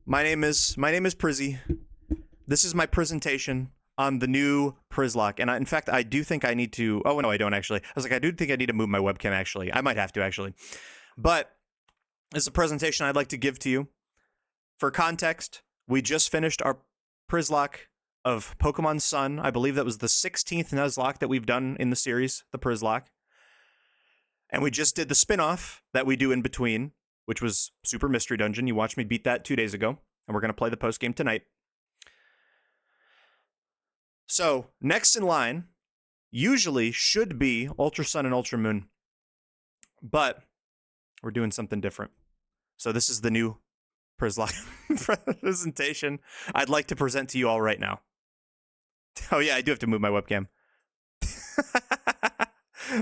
My name is Prizzy. This is my presentation on the new Przzlocke, and in fact, I do think I need to. Oh no, I don't actually. I was like, I do think I need to move my webcam. Actually, I might have to actually, but it's a presentation I'd like to give to you. For context, we just finished our Przzlocke of Pokemon Sun. I believe that was the 16th Nuzlocke that we've done in the series, the Przzlocke. And we just did the spin-off that we do in between, which was Super Mystery Dungeon. You watched me beat that 2 days ago, and we're going to play the post-game tonight. So, next in line, usually should be Ultra Sun and Ultra Moon. But we're doing something different. So this is the new Przzlocke presentation I'd like to present to you all right now. Oh yeah, I do have to move my webcam.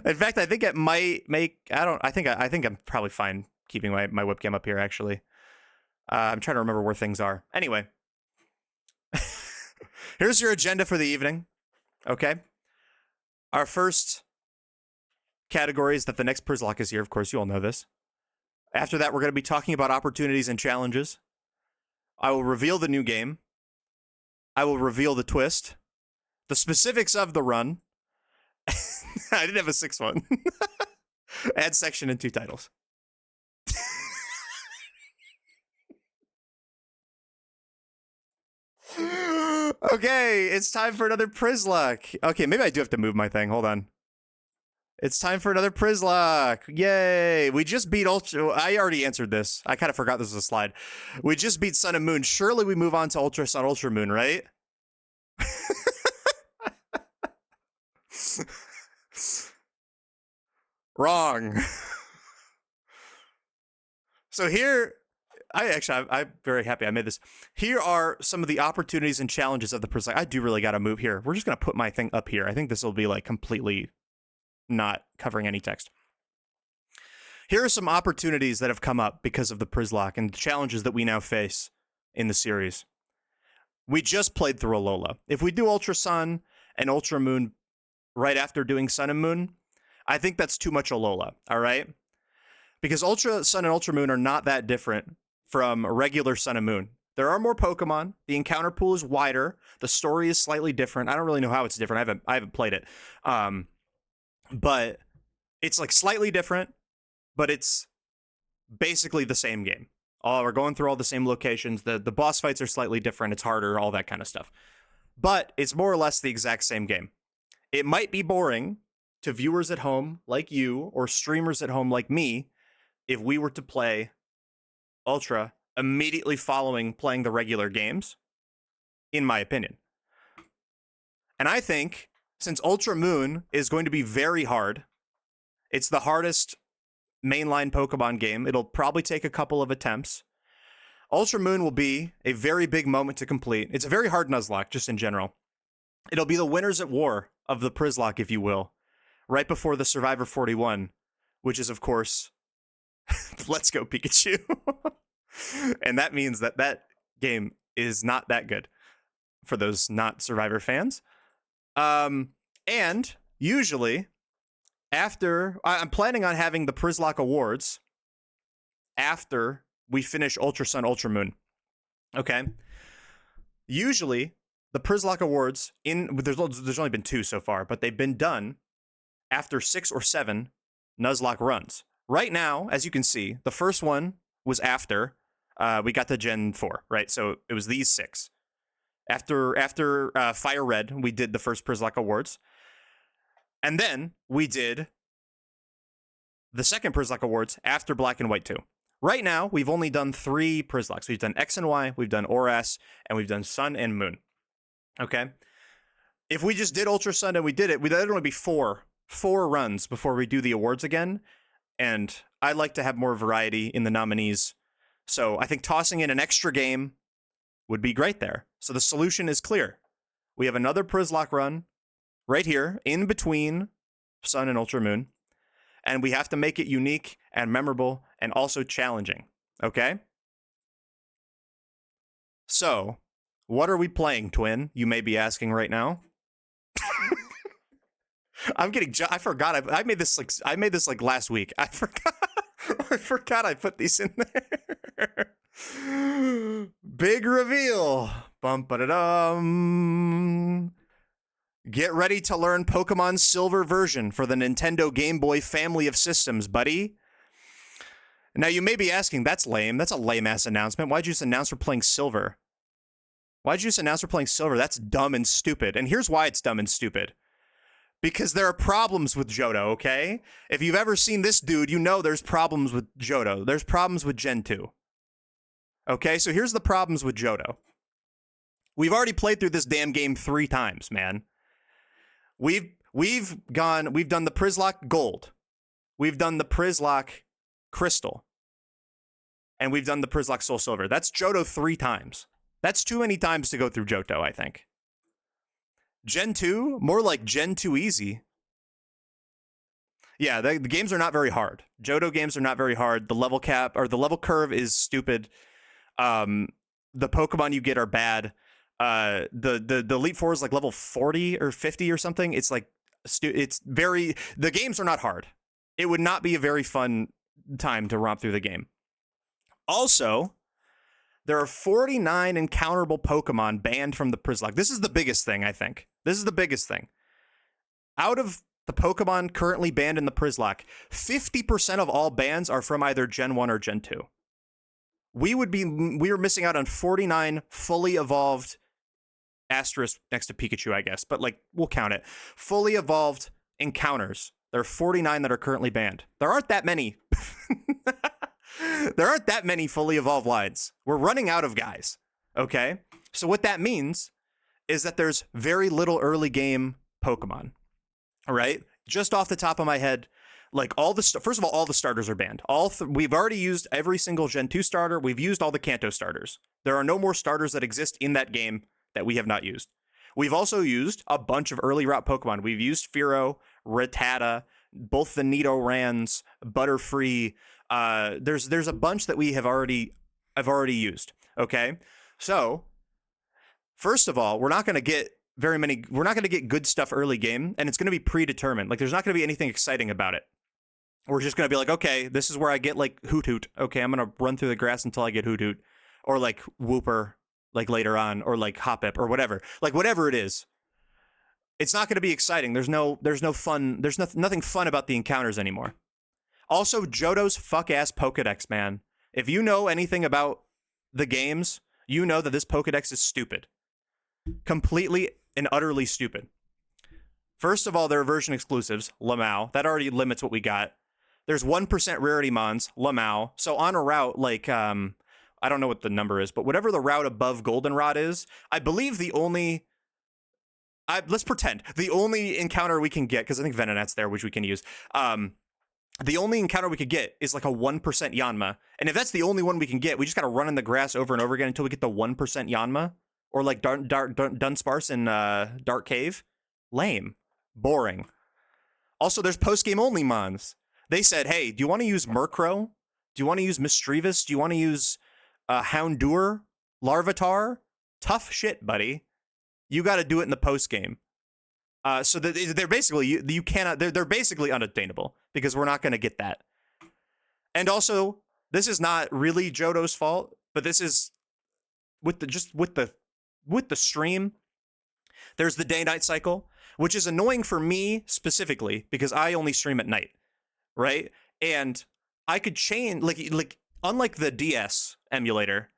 In fact, I think it might make, I think I'm probably fine keeping my webcam up here, actually. I'm trying to remember where things are. Anyway. Here's your agenda for the evening. Okay. Our first category is that the next Przzlocke is here. Of course, you all know this. After that, we're going to be talking about opportunities and challenges. I will reveal the new game. I will reveal the twist. The specifics of the run. I didn't have a sixth one. Add section and 2 titles. Okay, it's time for another Przzlocke. Okay, maybe I do have to move my thing. Hold on. It's time for another Przzlocke. Yay. We just beat Ultra. I already answered this. I kind of forgot this was a slide. We just beat Sun and Moon. Surely we move on to Ultra Sun, Ultra Moon, right? Wrong. So here, I'm very happy I made this. Here are some of the opportunities and challenges of the Przzlocke. I do really got to move here. We're just going to put my thing up here. I think this will be like completely not covering any text. Here are some opportunities that have come up because of the Przzlocke and the challenges that we now face in the series. We just played through Alola. If we do Ultra Sun and Ultra Moon right after doing Sun and Moon, I think that's too much Alola, all right? Because Ultra Sun and Ultra Moon are not that different from regular Sun and Moon. There are more Pokemon. The encounter pool is wider. The story is slightly different. I don't really know how it's different. I haven't played it. But it's like slightly different, but it's basically the same game. We're going through all the same locations. The boss fights are slightly different. It's harder, all that kind of stuff. But it's more or less the exact same game. It might be boring to viewers at home like you or streamers at home like me if we were to play Ultra immediately following playing the regular games, in my opinion. And I think since Ultra Moon is going to be very hard, it's the hardest mainline Pokemon game. It'll probably take a couple of attempts. Ultra Moon will be a very big moment to complete. It's a very hard Nuzlocke, just in general. It'll be the winners at war of the Przzlocke, if you will, right before the Survivor 41, which is, of course, Let's Go Pikachu. And that means that that game is not that good for those not Survivor fans. And usually, after I'm planning on having the Przzlocke Awards after we finish Ultra Sun, Ultra Moon. Okay. Usually, the Przzlocke Awards there's only been 2 so far, but they've been done after 6 or 7 Nuzlocke runs. Right now, as you can see, the first one was after we got to Gen 4, right? So it was these 6. After Fire Red, we did the first Przzlocke Awards. And then we did the second Przzlocke Awards after Black and White 2. Right now, we've only done 3 Przzlockes. We've done X and Y, we've done ORAS, and we've done Sun and Moon. Okay? If we just did Ultra Sun and we did it, that'd only be 4 runs before we do the awards again. And I'd like to have more variety in the nominees. So I think tossing in an extra game would be great there. So the solution is clear. We have another Przzlocke run right here in between Sun and Ultra Moon. And we have to make it unique and memorable and also challenging. Okay? So, what are we playing, Twin? You may be asking right now. I forgot. I made this like last week. I forgot. I forgot I put these in there. Big reveal. Bum ba da dum. Get ready to learn Pokemon Silver version for the Nintendo Game Boy family of systems, buddy. Now, you may be asking, that's lame. That's a lame-ass announcement. Why'd you just announce we're playing Silver? Why'd you just announce we're playing Silver? That's dumb and stupid. And here's why it's dumb and stupid. Because there are problems with Johto, okay? If you've ever seen this dude, you know there's problems with Johto. There's problems with Gen 2. Okay, so here's the problems with Johto. We've already played through this damn game 3 times, man. We've done the Przzlocke Gold. We've done the Przzlocke Crystal. And we've done the Przzlocke Soul Silver. That's Johto 3 times. That's too many times to go through Johto, I think. Gen 2? More like Gen 2 easy. Yeah, the games are not very hard. Johto games are not very hard. The level cap, or the level curve is stupid. The Pokemon you get are bad. The Elite Four is like level 40 or 50 or something. It's like, the games are not hard. It would not be a very fun time to romp through the game. Also, there are 49 encounterable Pokemon banned from the Przzlocke. This is the biggest thing, I think. This is the biggest thing. Out of the Pokemon currently banned in the Przzlocke, 50% of all bans are from either Gen 1 or Gen 2. We are missing out on 49 fully evolved, asterisk next to Pikachu, I guess, but like, we'll count it. Fully evolved encounters. There are 49 that are currently banned. There aren't that many. There aren't that many fully evolved lines. We're running out of guys. Okay? So what that means is that there's very little early game Pokemon. All right? Just off the top of my head, like first of all the starters are banned. We've already used every single Gen 2 starter. We've used all the Kanto starters. There are no more starters that exist in that game that we have not used. We've also used a bunch of early route Pokemon. We've used Fearow, Rattata, both the Nidorans, Butterfree. There's a bunch that I've already used. Okay, so first of all, we're not going to get good stuff early game, and it's going to be predetermined. Like, there's not going to be anything exciting about it. We're just going to be like, okay, this is where I get like Hoot Hoot. Okay, I'm going to run through the grass until I get Hoot Hoot, or like Wooper, like later on, or like Hoppip, or whatever. Like, whatever it is, it's not going to be exciting. There's no fun. There's nothing fun about the encounters anymore. Also, Johto's fuck-ass Pokedex, man. If you know anything about the games, you know that this Pokedex is stupid. Completely and utterly stupid. First of all, there are version exclusives, Lamau. That already limits what we got. There's 1% rarity mons, Lamau. So on a route, like, I don't know what the number is, but whatever the route above Goldenrod is, I believe let's pretend, the only encounter we can get, because I think Venonat's there, which we can use, the only encounter we could get is like a 1% Yanma. And if that's the only one we can get, we just got to run in the grass over and over again until we get the 1% Yanma. Or like Dunsparce in Dark Cave. Lame. Boring. Also, there's post-game only mons. They said, hey, do you want to use Murkrow? Do you want to use Misdreavus? Do you want to use Houndour? Larvitar? Tough shit, buddy. You got to do it in the post-game. So they're basically, you cannot, they're basically unattainable, because we're not going to get that. And also, this is not really Johto's fault, but this is with the stream. There's the day-night cycle, which is annoying for me specifically, because I only stream at night, right? And I could change, like unlike the DS emulator,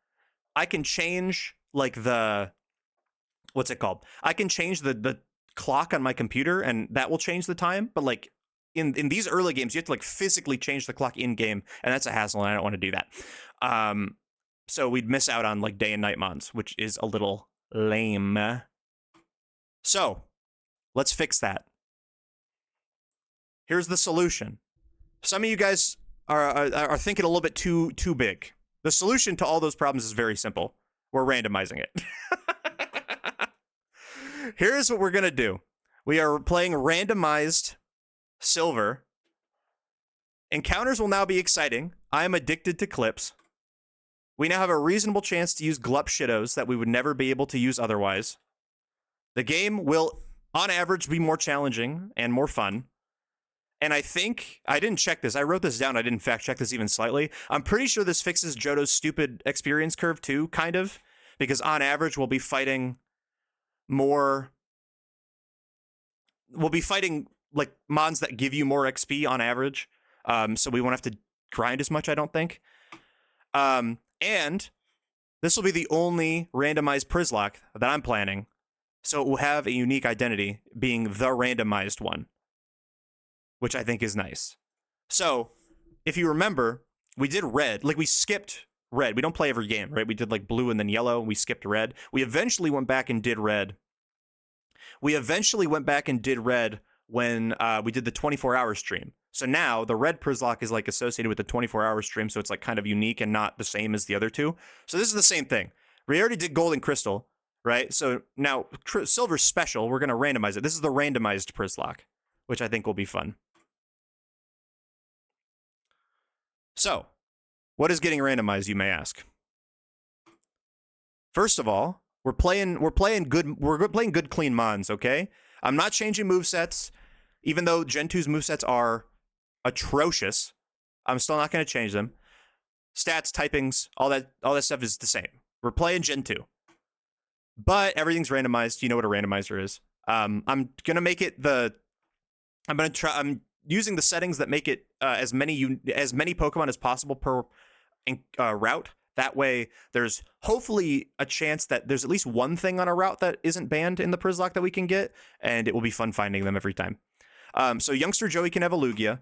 I can change like what's it called? I can change the clock on my computer, and that will change the time. But like in these early games, you have to like physically change the clock in game, and that's a hassle, and I don't want to do that. So we'd miss out on like day and night mons, which is a little lame. So let's fix that. Here's the solution. Some of you guys are thinking a little bit too big. The solution to all those problems is very simple. We're randomizing it. Here's what we're going to do. We are playing randomized Silver. Encounters will now be exciting. I am addicted to clips. We now have a reasonable chance to use Glup Shittos that we would never be able to use otherwise. The game will, on average, be more challenging and more fun. And I think, I didn't check this. I wrote this down. I didn't fact check this even slightly. I'm pretty sure this fixes Johto's stupid experience curve too, kind of. because on average we'll be fighting more. We'll be fighting like mons that give you more XP on average. So we won't have to grind as much, I don't think. And this will be the only randomized Przzlocke that I'm planning. So it will have a unique identity, being the randomized one, which I think is nice. So if you remember, we did red. Like, we skipped red. We don't play every game, right? We did like blue and then yellow. We skipped red. We eventually went back and did red. We eventually went back and did red when we did the 24-hour stream. So now the red Przzlocke is like associated with the 24-hour stream, so it's like kind of unique and not the same as the other two. So this is the same thing. We already did gold and crystal, right? So now silver's special. We're going to randomize it. This is the randomized Przzlocke, which I think will be fun. So, what is getting randomized, you may ask? First of all, we're playing good clean mons, okay? I'm not changing movesets, even though Gen 2's movesets are atrocious. I'm still not going to change them. Stats, typings, all that stuff is the same. We're playing Gen 2. But everything's randomized. You know what a randomizer is. I'm going to make it I'm using the settings that make it as many Pokemon as possible per route. That way, there's hopefully a chance that there's at least one thing on a route that isn't banned in the Przzlocke that we can get, and it will be fun finding them every time. So Youngster Joey can have a Lugia.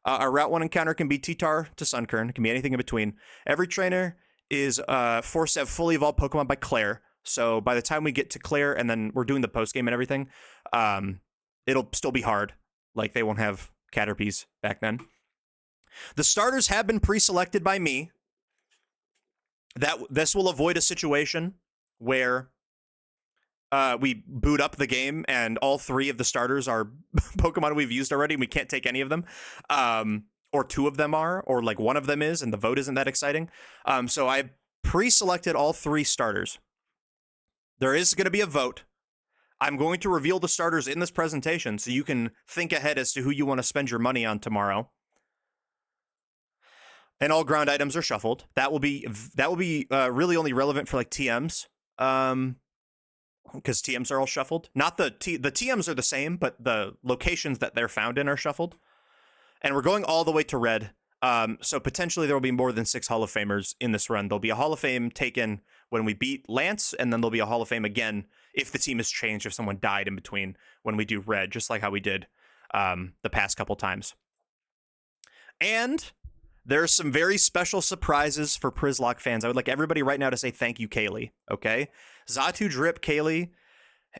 Our Route 1 encounter can be T-Tar to Sunkern. It can be anything in between. Every trainer is forced to have fully evolved Pokemon by Claire. So by the time we get to Claire and then we're doing the postgame and everything, it'll still be hard. Like, they won't have Caterpies back then. The starters have been pre-selected by me. This will avoid a situation where we boot up the game and all three of the starters are Pokemon we've used already and we can't take any of them. Or two of them are, or like one of them is, and the vote isn't that exciting. So I pre-selected all three starters. There is going to be a vote. I'm going to reveal the starters in this presentation so you can think ahead as to who you want to spend your money on tomorrow. And all ground items are shuffled. That will be really only relevant for like TMs, because TMs are all shuffled. Not the TMs are the same, but the locations that they're found in are shuffled. And we're going all the way to red. So potentially there will be more than 6 Hall of Famers in this run. There'll be a Hall of Fame taken when we beat Lance, and then there'll be a Hall of Fame again if the team has changed, if someone died in between when we do red, just like how we did the past couple times. And there's some very special surprises for Przzlocke fans. I would like everybody right now to say thank you, Kaylee. Okay? Zatu Drip Kaylee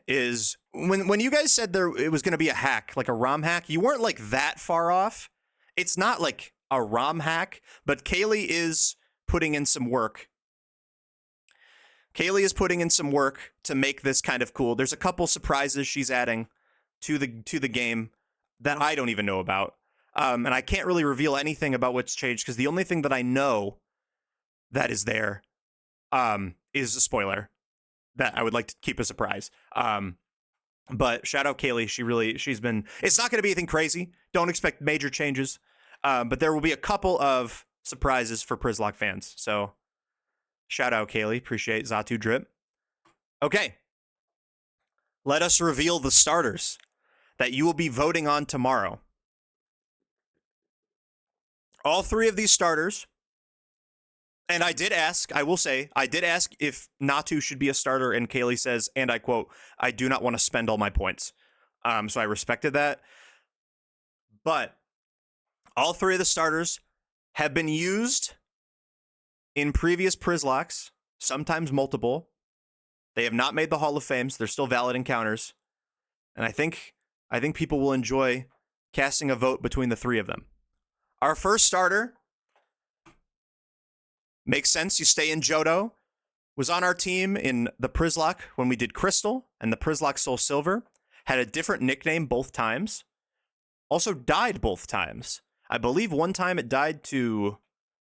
is... When you guys said it was going to be a hack, like a ROM hack, you weren't like that far off. It's not like a ROM hack, but Kaylee is putting in some work. Kaylee is putting in some work to make this kind of cool. There's a couple surprises she's adding to the game that I don't even know about. And I can't really reveal anything about what's changed because the only thing that I know that is there is a spoiler that I would like to keep a surprise. But shout out Kaylee. She's been, it's not going to be anything crazy. Don't expect major changes. But there will be a couple of surprises for Przzlocke fans. So shout out Kaylee. Appreciate Zatu Drip. Okay. Let us reveal the starters that you will be voting on tomorrow. All three of these starters, and I did ask if Natu should be a starter, and Kaylee says, and I quote, "I do not want to spend all my points." So I respected that. But all three of the starters have been used in previous Przzlockes, sometimes multiple. They have not made the Hall of Fames. They're still valid encounters. And I think people will enjoy casting a vote between the three of them. Our first starter makes sense. You stay in Johto. Was on our team in the Przzlocke when we did Crystal and the Przzlocke Soul Silver. Had a different nickname both times. Also died both times. I believe one time it died to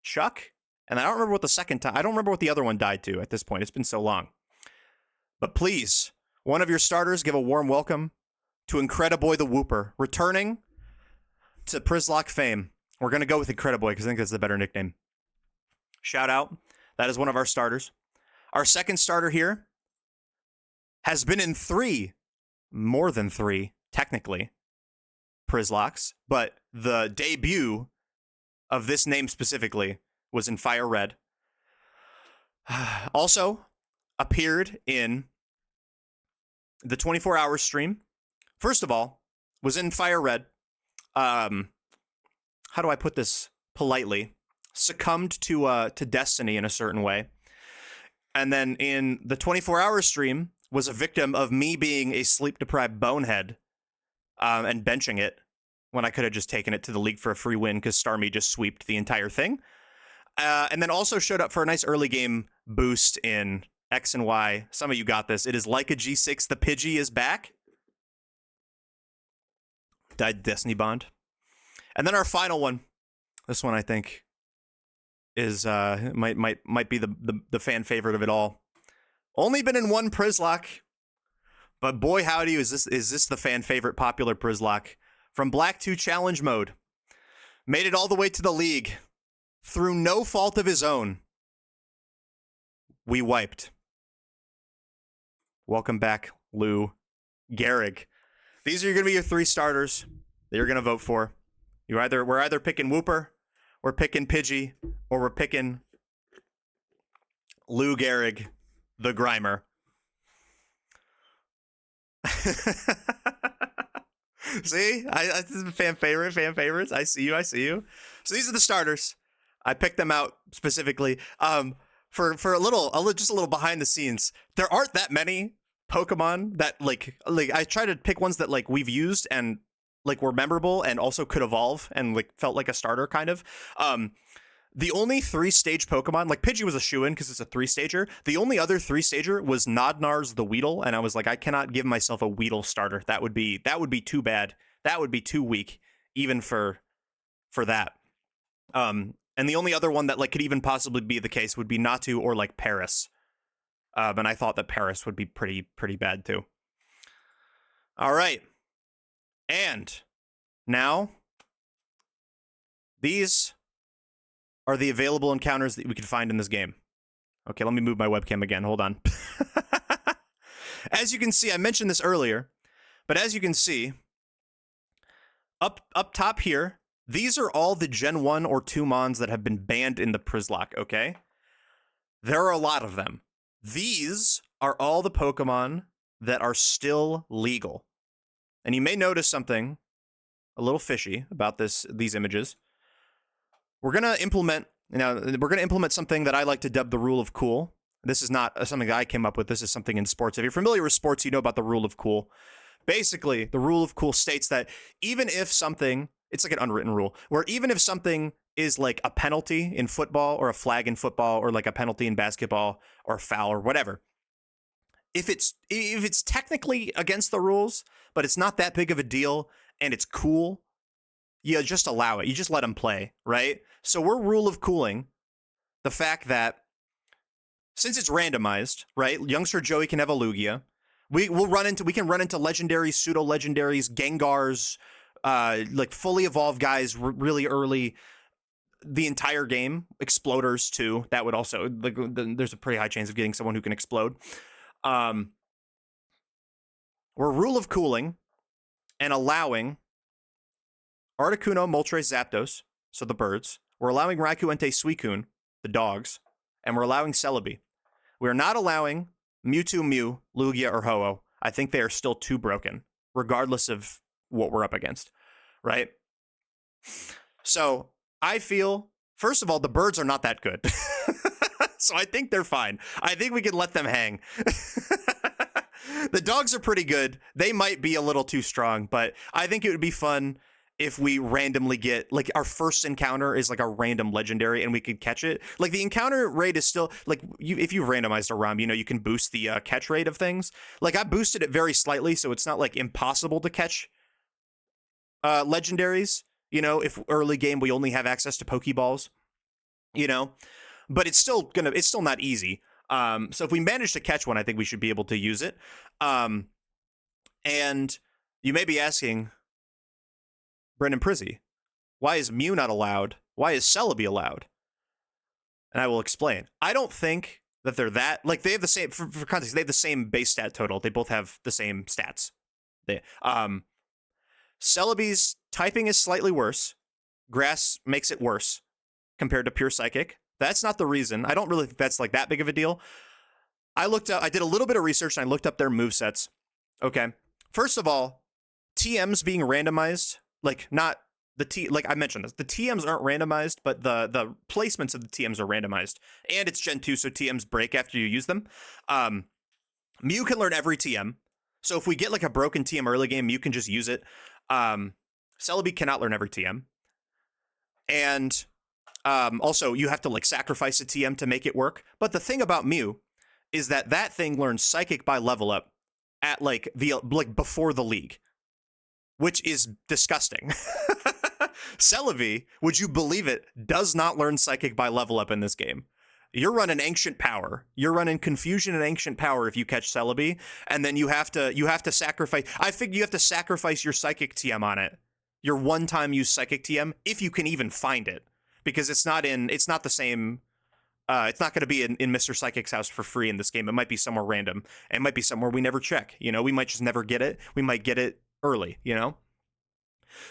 Chuck, and I don't remember what the second time. I don't remember what the other one died to at this point. It's been so long. But please, one of your starters, give a warm welcome to Incrediboy the Wooper, returning to Przzlocke fame. We're going to go with Incrediboy because I think that's the better nickname. Shout out. That is one of our starters. Our second starter here has been in 3, more than 3, technically, Przzlockes, but the debut of this name specifically was in Fire Red. Also appeared in the 24-hour stream. First of all, was in Fire Red. How do I put this politely? Succumbed to destiny in a certain way. And then in the 24-hour stream was a victim of me being a sleep-deprived bonehead and benching it when I could have just taken it to the league for a free win because Starmie just sweeped the entire thing. And then also showed up for a nice early game boost in X and Y. Some of you got this. It is like a G6. The Pidgey is back. Died Destiny Bond. And then our final one. This one I think is might be the fan favorite of it all. Only been in one Przzlocke, but boy howdy is this the fan favorite popular Przzlocke from Black 2 Challenge Mode. Made it all the way to the league through no fault of his own. We wiped. Welcome back, Lou Gehrig. These are going to be your 3 starters that you're going to vote for. We're either picking Wooper, we're picking Pidgey, or we're picking Lou Gehrig, the Grimer. See? This is a fan favorites. I see you. So these are the starters. I picked them out specifically. For just a little behind the scenes. There aren't that many Pokemon that like I try to pick ones that like we've used and like were memorable and also could evolve and like felt like a starter kind of. The only 3-stage Pokemon, like Pidgey was a shoo-in because it's a 3-stager. The only other 3-stager was Nodnar's the Weedle, and I was like, I cannot give myself a Weedle starter. That would be too bad. That would be too weak, even for that. And the only other one that like could even possibly be the case would be Natu or like Paris. And I thought that Paris would be pretty bad too. All right. And now these are the available encounters that we can find in this game. Okay, let me move my webcam again. Hold on. As you can see, I mentioned this earlier, but as you can see, up top here, these are all the Gen 1 or 2 Mons that have been banned in the Przzlocke, okay? There are a lot of them. These are all the Pokemon that are still legal. And you may notice something a little fishy about these images. We're going to implement something that I like to dub the rule of cool. This is not something that I came up with. This is something in sports. If you're familiar with sports, you know about the rule of cool. Basically, the rule of cool states that even if something, it's like an unwritten rule, where even if something is like a penalty in football or a flag in football or like a penalty in basketball or foul or whatever, if it's technically against the rules, but it's not that big of a deal and it's cool, you just allow it. You just let them play, right? So we're rule of cooling the fact that since it's randomized, right? Youngster Joey can have a Lugia. We can run into legendaries, pseudo legendaries, Gengars, like fully evolved guys really early. The entire game, exploders too. That would also like there's a pretty high chance of getting someone who can explode. We're rule of cooling and allowing Articuno, Moltres, Zapdos, so the birds. We're allowing Raikou, Entei, Suicune, the dogs, and we're allowing Celebi. We're not allowing Mewtwo, Mew, Lugia, or Ho-Oh. I think they are still too broken, regardless of what we're up against, right? So I feel, first of all, the birds are not that good. So I think they're fine. I think we can let them hang. The dogs are pretty good. They might be a little too strong, but I think it would be fun if we randomly get, like, our first encounter is like a random legendary and we could catch it. Like, the encounter rate is still, like, if you've randomized a ROM, you know, you can boost the catch rate of things. Like, I boosted it very slightly, so it's not, like, impossible to catch legendaries, you know, if early game we only have access to Pokeballs, you know, but it's still not easy. So if we manage to catch one, I think we should be able to use it. And you may be asking, Brendan Prizzy, why is Mew not allowed? Why is Celebi allowed? And I will explain. I don't think that they're that like they have the same for context. They have the same base stat total. They both have the same stats. They Celebi's typing is slightly worse. Grass makes it worse compared to pure psychic. That's not the reason. I don't really think that's like that big of a deal. I did a little bit of research and I looked up their movesets. Okay. First of all, TMs being randomized, like not like I mentioned this, the TMs aren't randomized, but the placements of the TMs are randomized. And it's Gen 2, so TMs break after you use them. Mew can learn every TM. So if we get like a broken TM early game, Mew can just use it. Celebi cannot learn every TM. And also, you have to like sacrifice a TM to make it work. But the thing about Mew is that thing learns Psychic by level up at like before the league, which is disgusting. Celebi, would you believe it, does not learn Psychic by level up in this game. You're running Ancient Power. You're running Confusion and Ancient Power if you catch Celebi, and then you have to sacrifice. I think you have to sacrifice your Psychic TM on it. Your one-time use Psychic TM, if you can even find it, because it's not the same. It's not going to be in Mr. Psychic's house for free in this game. It might be somewhere random. It might be somewhere we never check. You know, we might just never get it. We might get it early. You know.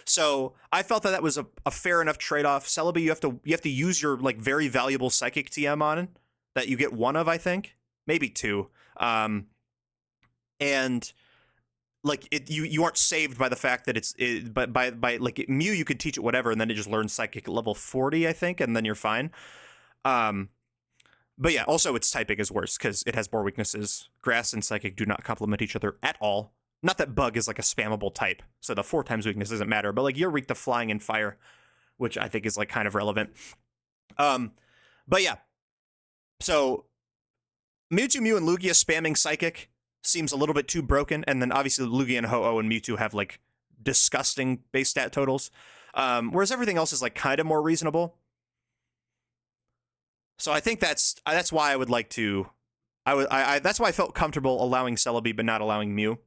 So I felt that was a fair enough trade-off. Celebi, you have to use your like very valuable Psychic TM on it that you get one of, I think, maybe two, and like you aren't saved by the fact that but by like Mew you could teach it whatever and then it just learns Psychic at level 40, I think, and then you're fine. But yeah, also its typing is worse because it has more weaknesses. Grass and Psychic do not complement each other at all. Not that Bug is like a spammable type, so the 4 times weakness doesn't matter, but like you're weak to Flying and Fire, which I think is like kind of relevant. But yeah, so Mewtwo, Mew, and Lugia spamming Psychic seems a little bit too broken, and then obviously Lugia and Ho-Oh and Mewtwo have like disgusting base stat totals, whereas everything else is like kind of more reasonable. So I think that's why I would like to, that's why I felt comfortable allowing Celebi but not allowing Mew.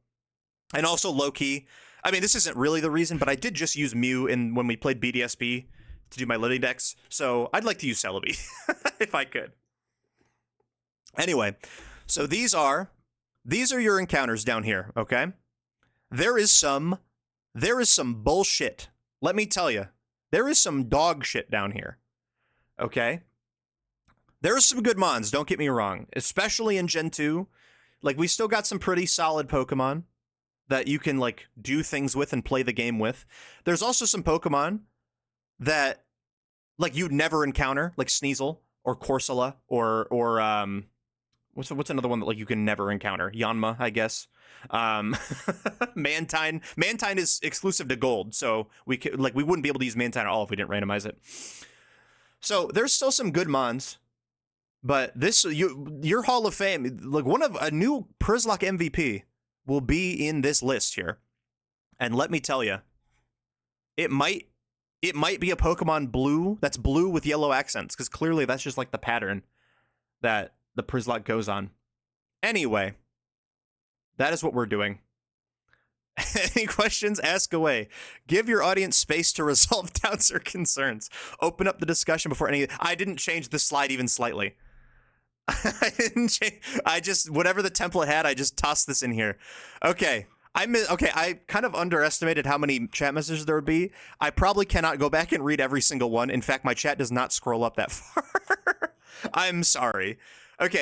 And also low-key, I mean, this isn't really the reason, but I did just use Mew when we played BDSP to do my living decks, so I'd like to use Celebi if I could. Anyway, so these are your encounters down here, okay? There is some bullshit. Let me tell you, there is some dog shit down here, okay? There are some good mons, don't get me wrong, especially in Gen 2. Like, we still got some pretty solid Pokemon that you can, like, do things with and play the game with. There's also some Pokemon that, like, you'd never encounter, like Sneasel or Corsola or what's another one that, like, you can never encounter? Yanma, I guess. Mantine. Mantine is exclusive to Gold, so we wouldn't be able to use Mantine at all if we didn't randomize it. So there's still some good mons. But your Hall of Fame, like a new Przzlocke MVP will be in this list here. And let me tell you, it might be a Pokemon blue that's blue with yellow accents, because clearly that's just like the pattern that the Przzlocke goes on. Anyway, that is what we're doing. Any questions? Ask away. Give your audience space to resolve doubts or concerns. Open up the discussion before any. I didn't change the slide even slightly. I didn't change. I just, whatever the template had, I just tossed this in here. Okay. I kind of underestimated how many chat messages there would be. I probably cannot go back and read every single one. In fact, my chat does not scroll up that far. I'm sorry. Okay.